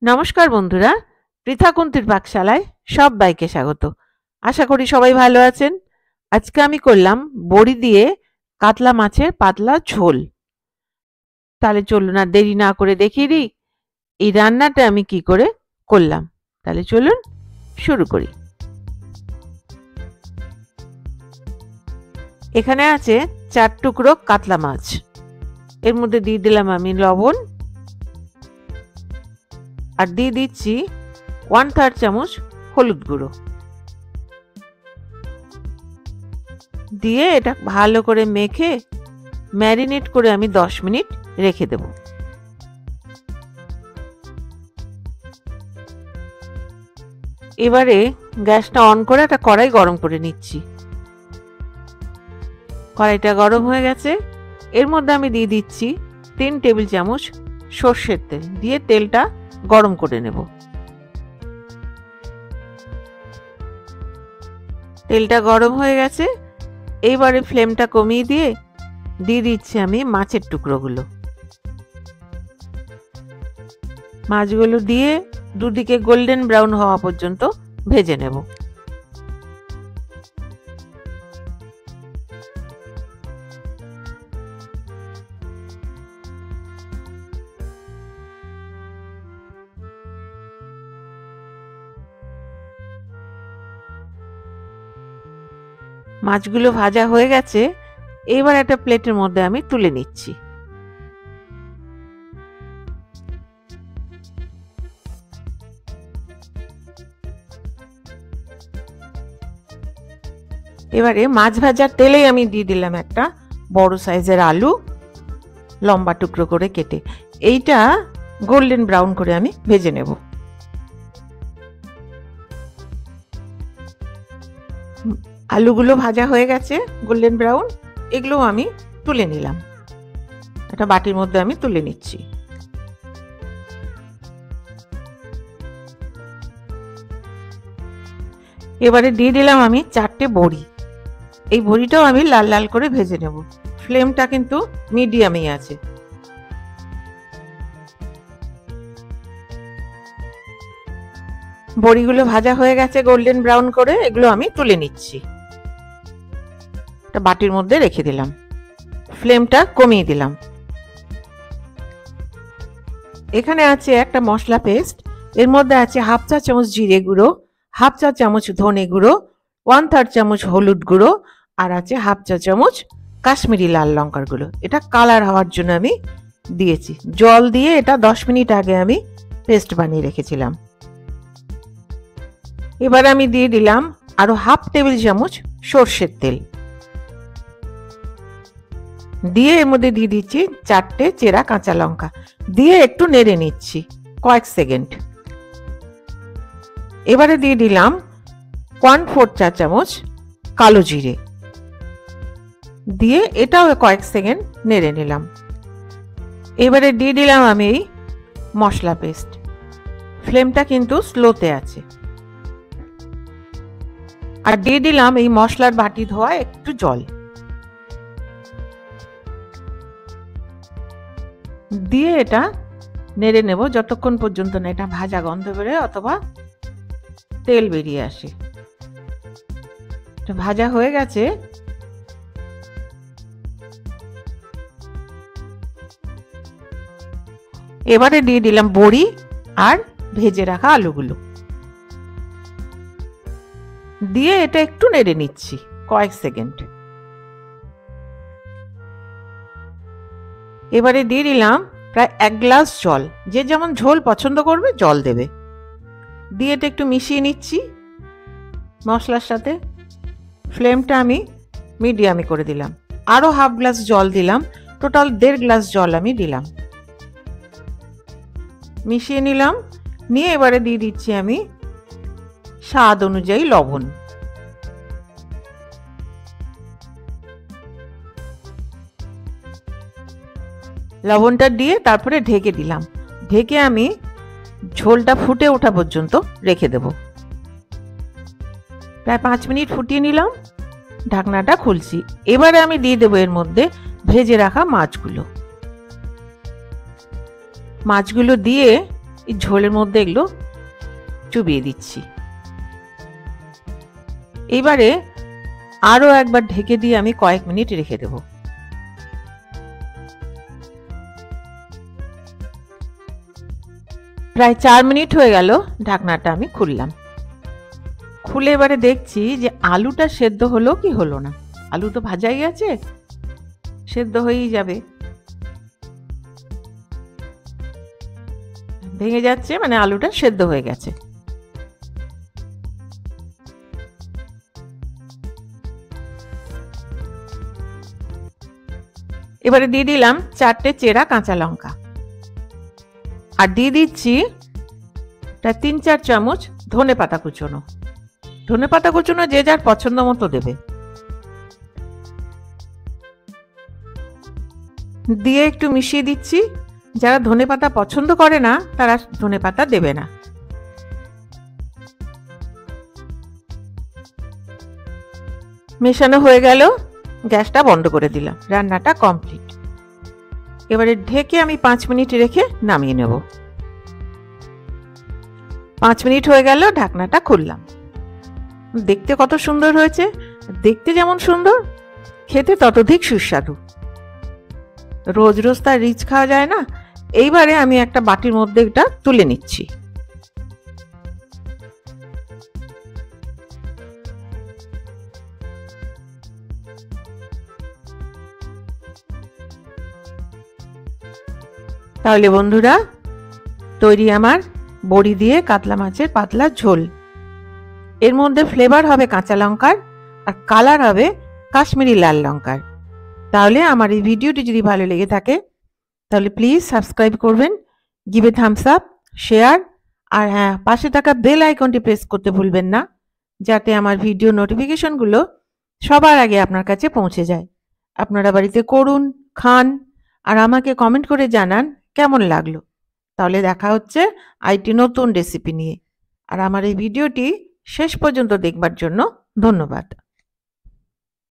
নমস্কার বন্ধুরা, পৃথা কুন্তির পাকশালায় সবাইকে স্বাগত। আশা করি সবাই ভালো আছেন। আজকে আমি করলাম বড়ি দিয়ে কাতলা মাছের পাতলা ঝোল। তাহলে চলুন আর দেরি না করে দেখিয়ে দিই এই রান্নাটা আমি কি করে করলাম। তাহলে চলুন শুরু করি। এখানে আছে 4 টুকরো কাতলা মাছ। এর মধ্যে দিয়ে দিলাম আমি লবণ, আর দিয়ে দিচ্ছি 1/3 চামচ হলুদ গুঁড়ো। দিয়ে এটা ভালো করে মেখে ম্যারিনেট করে আমি 10 মিনিট রেখে দেব। এবারে গ্যাসটা অন করে একটা কড়াই গরম করে নিচ্ছি। কড়াইটা গরম হয়ে গেছে। এর মধ্যে আমি দিয়ে দিচ্ছি 3 টেবিল চামচ সর্ষের তেল। দিয়ে তেলটা গরম করে নেব। তেলটা গরম হয়ে গেছে। এইবারে ফ্লেমটা কমিয়ে দিয়ে দিচ্ছি আমি মাছের টুকরোগুলো। মাছগুলো দিয়ে দুদিকে গোল্ডেন ব্রাউন হওয়া পর্যন্ত ভেজে নেব। মাছগুলো ভাজা হয়ে গেছে। এবার একটা প্লেটের মধ্যে আমি তুলে নিচ্ছি। এবারে মাছ ভাজার তেলেই আমি দিয়ে দিলাম একটা বড় সাইজের আলু, লম্বা টুকরো করে কেটে। এইটা গোল্ডেন ব্রাউন করে আমি ভেজে নেব। আলুগুলো ভাজা হয়ে গেছে গোল্ডেন ব্রাউন। এগুলো আমি তুলে নিলাম। একটা বাটির মধ্যে আমি তুলে নিচ্ছি। এবারে দিয়ে দিলাম আমি 4টে বড়ি। এই বড়িটাও আমি লাল লাল করে ভেজে নেব। ফ্লেমটা কিন্তু মিডিয়ামেই আছে। বড়িগুলো ভাজা হয়ে গেছে গোল্ডেন ব্রাউন করে। এগুলো আমি তুলে নিচ্ছি। একটা বাটির মধ্যে রেখে দিলাম। ফ্লেমটা কমিয়ে দিলাম। এখানে আছে একটা মশলা পেস্ট। এর মধ্যে আছে 1/2 চা চামচ জিরে গুঁড়ো, 1/2 চা চামচ ধনে গুঁড়ো, 1/3 চামচ হলুদ গুঁড়ো, আর আছে 1/2 চা চামচ কাশ্মীরি লাল লঙ্কার গুঁড়ো। এটা কালার হওয়ার জন্য আমি দিয়েছি। জল দিয়ে এটা 10 মিনিট আগে আমি পেস্ট বানিয়ে রেখেছিলাম। এবার আমি দিয়ে দিলাম আরো 1/2 টেবিল চামচ সর্ষের তেল। দিয়ে এর মধ্যে দিয়ে দিচ্ছি 4টে চেরা কাঁচা লঙ্কা। দিয়ে একটু নেড়ে নিচ্ছি কয়েক সেকেন্ড। এবারে দিয়ে দিলাম 1/4 চা চামচ কালো জিরে। দিয়ে এটাও কয়েক সেকেন্ড নেড়ে নিলাম। এবারে দিয়ে দিলাম আমি এই মশলা পেস্ট। ফ্লেমটা কিন্তু স্লোতে আছে। আর দিয়ে দিলাম এই মশলার বাটি ধোয়া একটু জল। দিয়ে এটা নেড়ে নেব যতক্ষণ পর্যন্ত না এটা ভাজা গন্ধ বেরোয় অথবা তেল বেরিয়ে আসে। এটা ভাজা হয়ে গেছে। এবারে দিয়ে দিলাম বড়ি আর ভেজে রাখা আলুগুলো। দিয়ে এটা একটু নেড়ে নিচ্ছি কয়েক সেকেন্ড। এবারে দিয়ে দিলাম প্রায় 1 গ্লাস জল। যে যেমন ঝোল পছন্দ করবে জল দেবে। দিয়ে এটা একটু মিশিয়ে নিচ্ছি মশলার সাথে। ফ্লেমটা আমি মিডিয়ামে করে দিলাম। আরো 1/2 গ্লাস জল দিলাম। টোটাল 1.5 গ্লাস জল আমি দিলাম। মিশিয়ে নিলাম। নিয়ে এবারে দিয়ে দিচ্ছি আমি স্বাদ অনুযায়ী লবণ। লবণটা দিয়ে তারপরে ঢেকে দিলাম। ঢেকে আমি ঝোলটা ফুটে ওঠা পর্যন্ত রেখে দেব। প্রায় 5 মিনিট ফুটিয়ে নিলাম। ঢাকনাটা খুলছি। এবারে আমি দিয়ে দেবো এর মধ্যে ভেজে রাখা মাছগুলো। মাছগুলো দিয়ে এই ঝোলের মধ্যে এগুলো চুবিয়ে দিচ্ছি। এবারে আরো একবার ঢেকে দিয়ে আমি কয়েক মিনিট রেখে দেব। প্রায় 4 মিনিট হয়ে গেল, ঢাকনাটা আমি খুললাম। খুলে এবারে দেখছি যে আলুটা সেদ্ধ হলো কি হলো না। আলু তো ভাজাই আছে, সেদ্ধ হয়েই যাবে। ভেঙে যাচ্ছে, মানে আলুটা সেদ্ধ হয়ে গেছে। এবারে দিয়ে দিলাম 4টে চেরা কাঁচা লঙ্কা, আর দিয়ে দিচ্ছি প্রায় 3-4 চামচ ধনে পাতা কুচোনো। ধনে পাতা কুচোনো যে যার পছন্দ মতো দেবে। দিয়ে একটু মিশিয়ে দিচ্ছি। যারা ধনে পাতা পছন্দ করে না তারা ধনে পাতা দেবে না। মেশানো হয়ে গেল, গ্যাসটা বন্ধ করে দিলাম। রান্নাটা কমপ্লিট। এবারে ঢেকে আমি 5 মিনিট রেখে নামিয়ে নেব। 5 মিনিট হয়ে গেল, ঢাকনাটা খুললাম। দেখতে কত সুন্দর হয়েছে। দেখতে যেমন সুন্দর, খেতে ততোধিক সুস্বাদু। রোজ রোজ তার রিচ খাওয়া যায় না। এইবারে আমি একটা বাটির মধ্যে এটা তুলে নিচ্ছি। তাহলে বন্ধুরা, তৈরি আমার বড়ি দিয়ে কাতলা মাছের পাতলা ঝোল। এর মধ্যে ফ্লেভার হবে কাঁচা লঙ্কার, আর কালার হবে কাশ্মীরি লাল লঙ্কার। তাহলে আমার এই ভিডিওটি যদি ভালো লেগে থাকে তাহলে প্লিজ সাবস্ক্রাইব করবেন, give a thumbs up, share, আর হ্যাঁ, পাশে থাকা বেল আইকনটি প্রেস করতে ভুলবেন না, যাতে আমার ভিডিও নোটিফিকেশনগুলো সবার আগে আপনার কাছে পৌঁছে যায়। আপনারা বাড়িতে করুন, খান, আর আমাকে কমেন্ট করে জানান কেমন লাগলো। তাহলে দেখা হচ্ছে আরেকটি নতুন রেসিপি নিয়ে। আর আমার এই ভিডিওটি শেষ পর্যন্ত দেখবার জন্য ধন্যবাদ।